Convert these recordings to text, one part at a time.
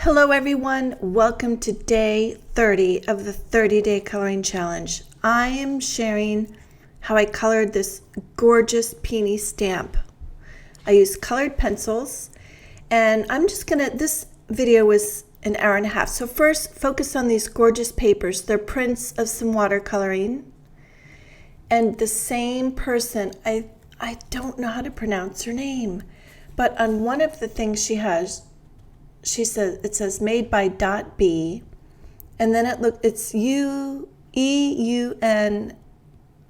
Hello everyone, welcome to day 30 of the 30-day coloring challenge. I am sharing how I colored this gorgeous peony stamp. I used colored pencils and this video was an hour and a half. So first, focus on these gorgeous papers. They're prints of some watercoloring. And the same person, I don't know how to pronounce her name, but on one of the things she has, it says made by .b, and then it's EUN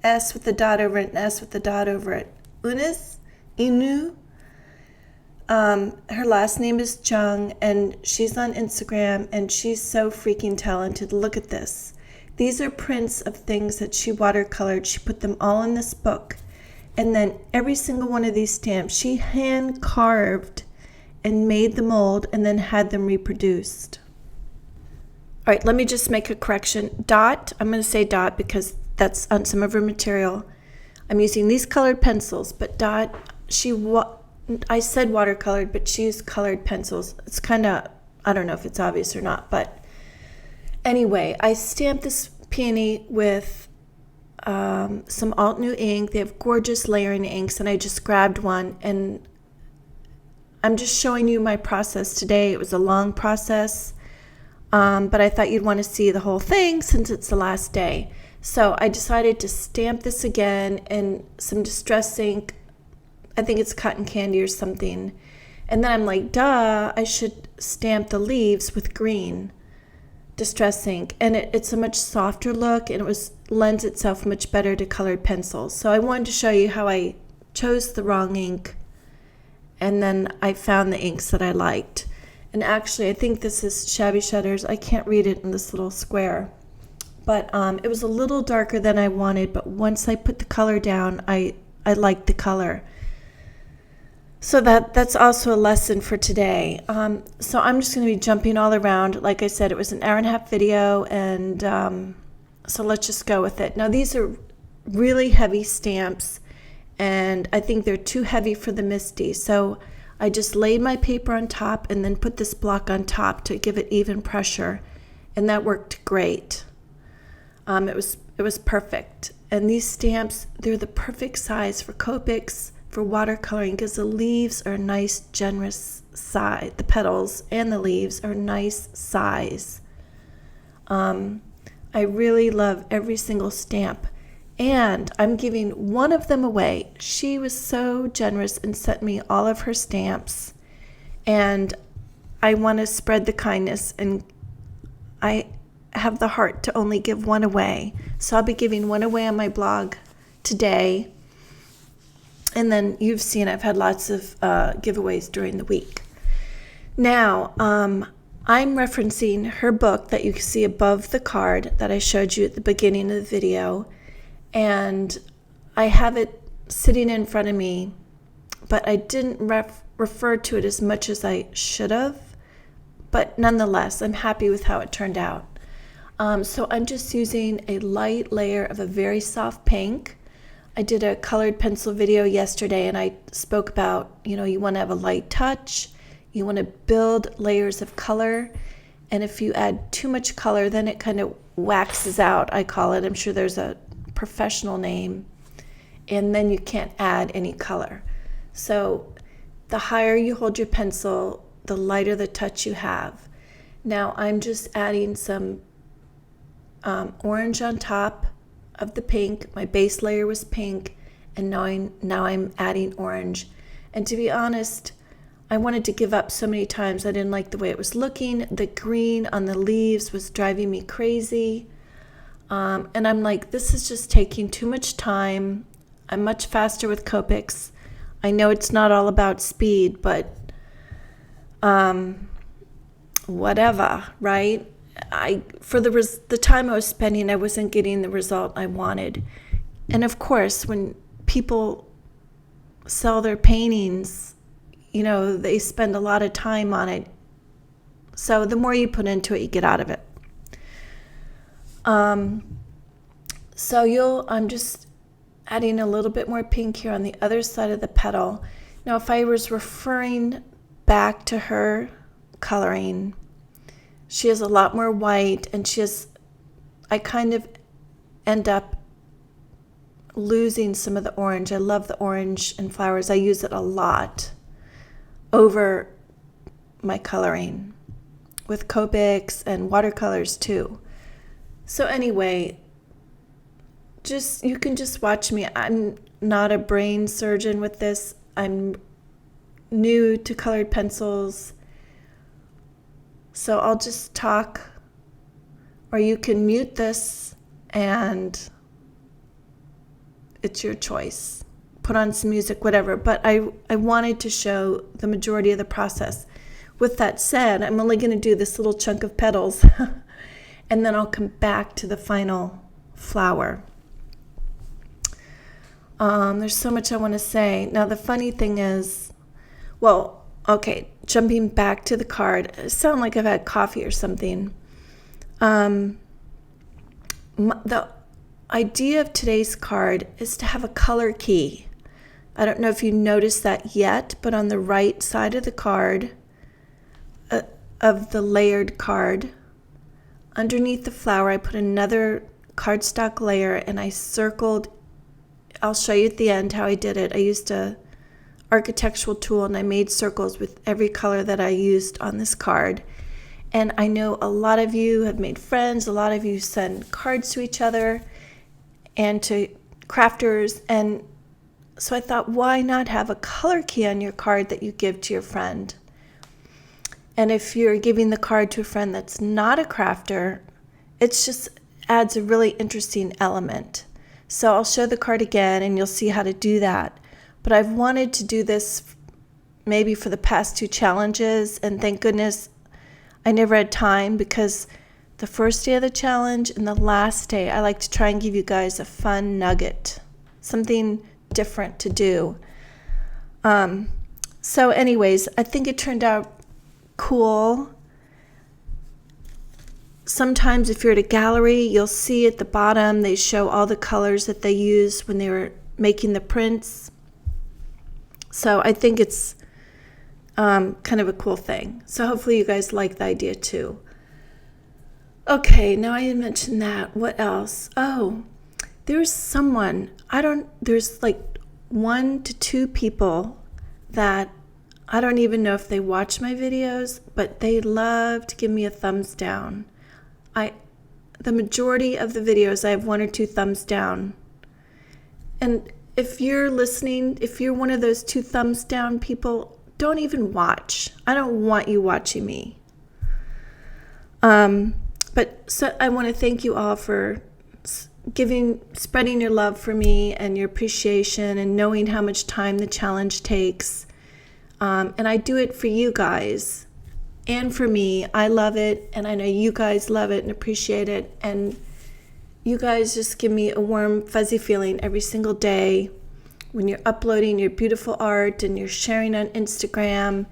S with the dot over it and S with the dot over it. Inu. Her last name is Jung, and she's on Instagram, and she's so freaking talented. Look at this. These are prints of things that she watercolored. She put them all in this book, and then every single one of these stamps she hand carved and made the mold and then had them reproduced. All right, let me just make a correction. Dot, I'm going to say dot because that's on some of her material. I'm using these colored pencils, but Dot, I said watercolored, but she used colored pencils. It's kind of, I don't know if it's obvious or not, but anyway, I stamped this peony with some Alt New ink. They have gorgeous layering inks, and I just grabbed one, and I'm just showing you my process today. It was a long process, but I thought you'd want to see the whole thing since it's the last day. So I decided to stamp this again in some distress ink. I think it's cotton candy or something. And then I'm like, duh, I should stamp the leaves with green distress ink. And it's a much softer look, and lends itself much better to colored pencils. So I wanted to show you how I chose the wrong ink, and then I found the inks that I liked. And actually, I think this is Shabby Shutters. I can't read it in this little square. But it was a little darker than I wanted, but once I put the color down, I liked the color. So that's also a lesson for today. So I'm just going to be jumping all around. Like I said, it was an hour and a half video, and so let's just go with it. Now, these are really heavy stamps, and I think they're too heavy for the MISTI. So I just laid my paper on top and then put this block on top to give it even pressure, and that worked great. It was perfect. And these stamps, they're the perfect size for Copics, for watercoloring, because the leaves are a nice, generous size. The petals and the leaves are nice size. I really love every single stamp. And I'm giving one of them away. She was so generous and sent me all of her stamps. And I want to spread the kindness, and I have the heart to only give one away. So I'll be giving one away on my blog today. And then you've seen I've had lots of giveaways during the week. Now, I'm referencing her book that you can see above the card that I showed you at the beginning of the video. And I have it sitting in front of me, but I didn't refer to it as much as I should have. But nonetheless, I'm happy with how it turned out. So I'm just using a light layer of a very soft pink. I did a colored pencil video yesterday, and I spoke about, you want to have a light touch. You want to build layers of color. And if you add too much color, then it kind of waxes out, I call it. I'm sure there's a professional name, and then you can't add any color. So the higher you hold your pencil, the lighter the touch you have. Now I'm just adding some orange on top of the pink. My base layer was pink, and now I'm adding orange. And to be honest, I wanted to give up so many times. I didn't like the way it was looking. The green on the leaves was driving me crazy. And I'm like, this is just taking too much time. I'm much faster with Copics. I know it's not all about speed, but whatever, right? For the time I was spending, I wasn't getting the result I wanted. And of course, when people sell their paintings, they spend a lot of time on it. So the more you put into it, you get out of it. I'm just adding a little bit more pink here on the other side of the petal. Now, if I was referring back to her coloring, She has a lot more white, and I kind of end up losing some of the orange. I love the orange in flowers. I use it a lot over my coloring with Copics and watercolors too. So anyway, you can just watch me. I'm not a brain surgeon with this. I'm new to colored pencils. So I'll just talk, or you can mute this and it's your choice. Put on some music, whatever. But I wanted to show the majority of the process. With that said, I'm only going to do this little chunk of petals and then I'll come back to the final flower. There's so much I want to say. Now, the funny thing is, well, okay, jumping back to the card. I sound like I've had coffee or something. The idea of today's card is to have a color key. I don't know if you noticed that yet, but on the right side of the card, of the layered card, underneath the flower, I put another cardstock layer and I circled. I'll show you at the end how I did it. I used a architectural tool and I made circles with every color that I used on this card. And I know a lot of you have made friends. A lot of you send cards to each other and to crafters. And so I thought, why not have a color key on your card that you give to your friend? And if you're giving the card to a friend that's not a crafter, it just adds a really interesting element. So I'll show the card again and you'll see how to do that. But I've wanted to do this maybe for the past 2 challenges, and thank goodness I never had time, because the first day of the challenge and the last day, I like to try and give you guys a fun nugget, something different to do. So anyways, I think it turned out cool. Sometimes if you're at a gallery, you'll see at the bottom they show all the colors that they used when they were making the prints. So I think it's kind of a cool thing. So hopefully you guys like the idea too. Okay, now I mentioned that. What else? Oh, there's someone, there's like 1 to 2 people that I don't even know if they watch my videos, but they love to give me a thumbs down. The majority of the videos, I have 1 or 2 thumbs down. And if you're listening, if you're one of those 2 thumbs down people, don't even watch. I don't want you watching me. But so I want to thank you all for spreading your love for me and your appreciation and knowing how much time the challenge takes. And I do it for you guys and for me. I love it, and I know you guys love it and appreciate it. And you guys just give me a warm, fuzzy feeling every single day when you're uploading your beautiful art and you're sharing on Instagram.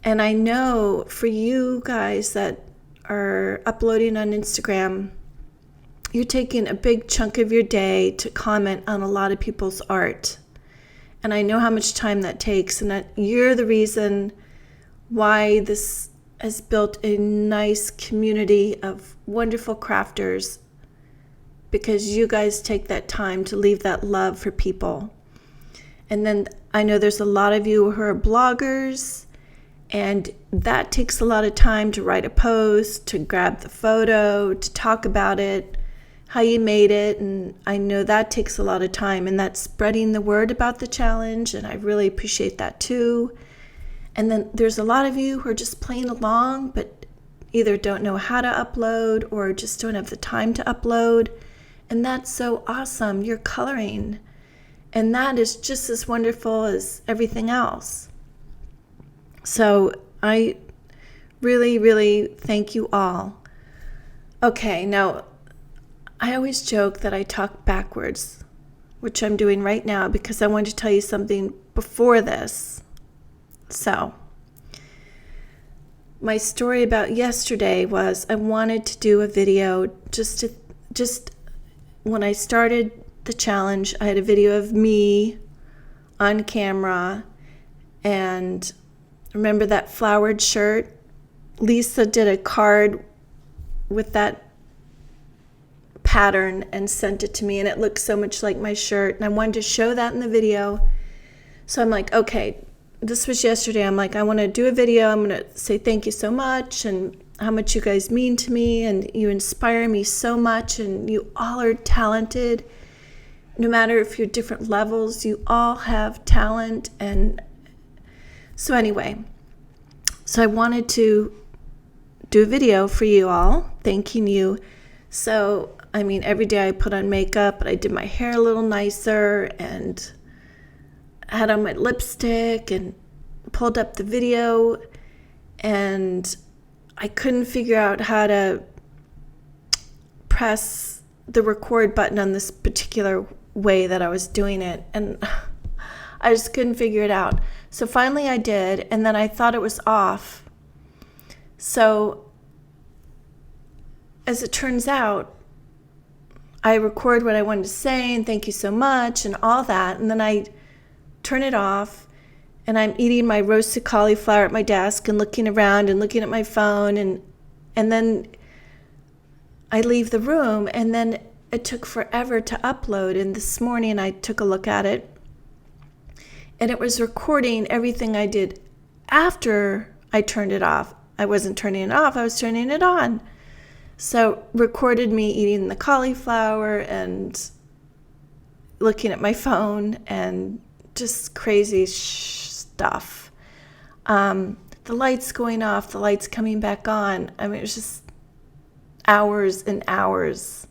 And I know for you guys that are uploading on Instagram, you're taking a big chunk of your day to comment on a lot of people's art. And I know how much time that takes, and that you're the reason why this has built a nice community of wonderful crafters, because you guys take that time to leave that love for people. And then I know there's a lot of you who are bloggers, and that takes a lot of time to write a post, to grab the photo, to talk about it, how you made it. And I know that takes a lot of time, and that's spreading the word about the challenge, and I really appreciate that too. And then there's a lot of you who are just playing along, but either don't know how to upload or just don't have the time to upload. And that's so awesome. You're coloring. And that is just as wonderful as everything else. So I really, really thank you all. Okay, now I always joke that I talk backwards, which I'm doing right now because I wanted to tell you something before this. So, my story about yesterday was I wanted to do a video just when I started the challenge. I had a video of me on camera, and remember that flowered shirt? Lisa did a card with that pattern and sent it to me, and it looked so much like my shirt, and I wanted to show that in the video. So I'm like, okay, this was yesterday. I'm like, I want to do a video. I'm going to say thank you so much and how much you guys mean to me, and you inspire me so much, and you all are talented. No matter if you're different levels, you all have talent. And so anyway, so I wanted to do a video for you all, thanking you. So, I mean, every day I put on makeup, but I did my hair a little nicer and had on my lipstick and pulled up the video, and I couldn't figure out how to press the record button on this particular way that I was doing it, and I just couldn't figure it out. So finally I did, and then I thought it was off. So as it turns out, I record what I wanted to say and thank you so much and all that, and then I turn it off, and I'm eating my roasted cauliflower at my desk and looking around and looking at my phone, and then I leave the room, and then it took forever to upload. And this morning I took a look at it, and it was recording everything I did after I turned it off. I wasn't turning it off, I was turning it on. So recorded me eating the cauliflower and looking at my phone and just crazy stuff. The lights going off, the lights coming back on. I mean, it was just hours and hours.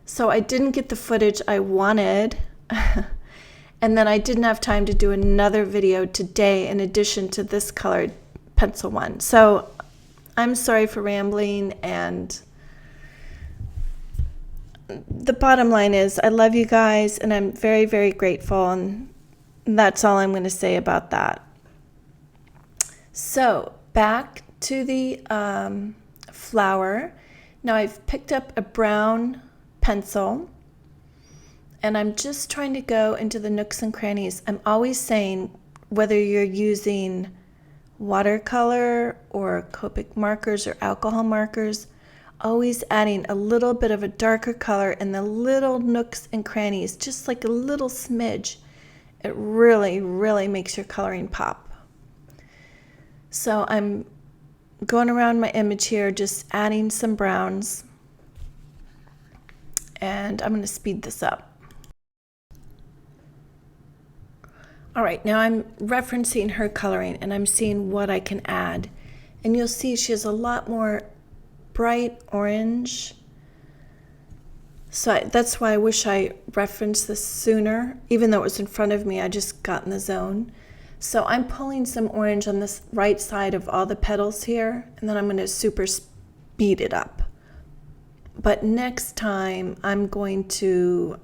So I didn't get the footage I wanted. And then I didn't have time to do another video today in addition to this colored pencil one. So I'm sorry for rambling, and the bottom line is I love you guys, and I'm very, very grateful, and that's all I'm going to say about that. So back to the flower. Now I've picked up a brown pencil, and I'm just trying to go into the nooks and crannies. I'm always saying, whether you're using watercolor or Copic markers or alcohol markers, always adding a little bit of a darker color in the little nooks and crannies, just like a little smidge. It really, really makes your coloring pop. So I'm going around my image here, just adding some browns, and I'm going to speed this up. All right, now I'm referencing her coloring, and I'm seeing what I can add. And you'll see she has a lot more bright orange. So that's why I wish I referenced this sooner. Even though it was in front of me, I just got in the zone. So I'm pulling some orange on this right side of all the petals here, and then I'm going to super speed it up. But next time I want to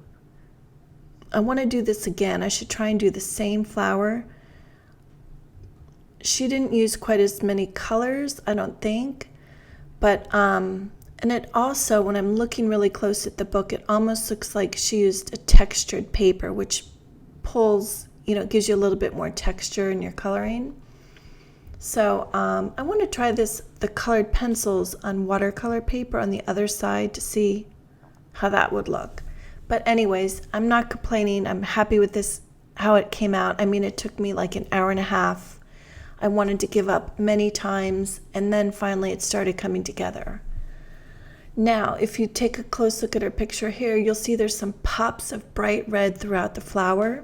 do this again. I should try and do the same flower. She didn't use quite as many colors, I don't think. But, and it also, when I'm looking really close at the book, it almost looks like she used a textured paper, which pulls, gives you a little bit more texture in your coloring. So I want to try the colored pencils on watercolor paper on the other side to see how that would look. But anyways, I'm not complaining. I'm happy with this, how it came out. I mean, it took me like an hour and a half. I wanted to give up many times, and then finally it started coming together. Now, if you take a close look at her picture here, you'll see there's some pops of bright red throughout the flower.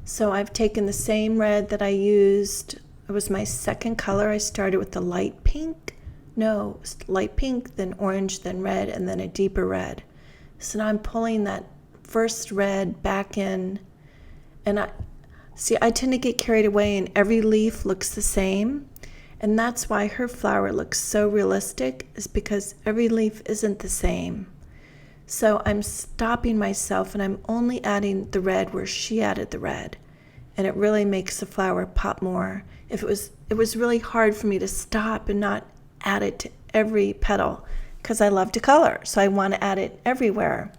So I've taken the same red that I used. It was my second color. I started with the light pink, then orange, then red, and then a deeper red. So now I'm pulling that first red back in, and I tend to get carried away, and every leaf looks the same, and that's why her flower looks so realistic, is because every leaf isn't the same. So I'm stopping myself, and I'm only adding the red where she added the red, and it really makes the flower pop more. It was really hard for me to stop and not add it to every petal, because I love to color, so I want to add it everywhere.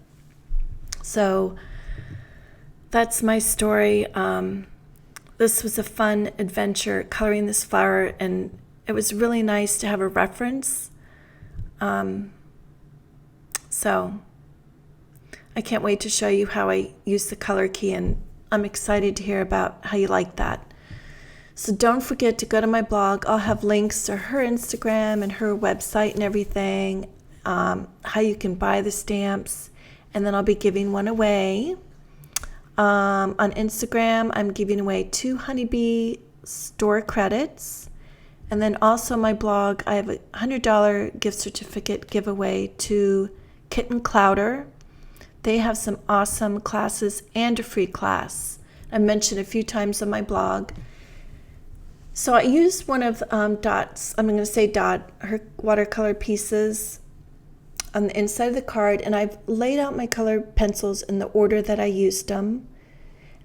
So that's my story. This was a fun adventure coloring this flower, and it was really nice to have a reference. So I can't wait to show you how I use the color key, and I'm excited to hear about how you like that. So don't forget to go to my blog. I'll have links to her Instagram and her website and everything, how you can buy the stamps, and then I'll be giving one away. On Instagram, I'm giving away 2 Honeybee store credits. And then also my blog, I have a $100 gift certificate giveaway to Kitten Clouder. They have some awesome classes and a free class. I mentioned a few times on my blog. So I used one of Dot's, I'm going to say Dot, her watercolor pieces on the inside of the card, and I've laid out my colored pencils in the order that I used them.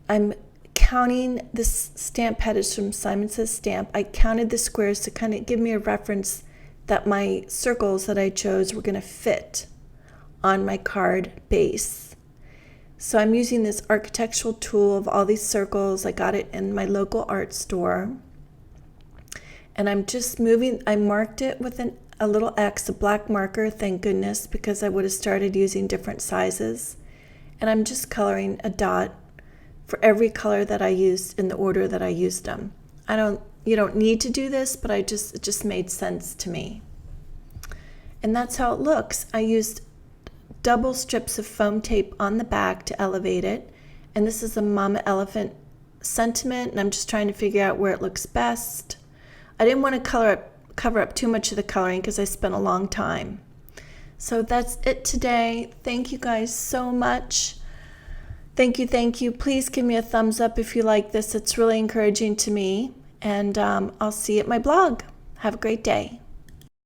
I'm counting, this stamp pad is from Simon Says Stamp. I counted the squares to kind of give me a reference that my circles that I chose were going to fit on my card base. So I'm using this architectural tool of all these circles. I got it in my local art store. And I'm just moving, I marked it with a little X, a black marker, thank goodness, because I would have started using different sizes. And I'm just coloring a dot for every color that I used in the order that I used them. You don't need to do this, but it just made sense to me. And that's how it looks. I used double strips of foam tape on the back to elevate it. And this is a Mama Elephant sentiment, and I'm just trying to figure out where it looks best. I didn't want to cover up too much of the coloring because I spent a long time. So that's it today. Thank you guys so much. Thank you. Please give me a thumbs up if you like this. It's really encouraging to me. And I'll see you at my blog. Have a great day.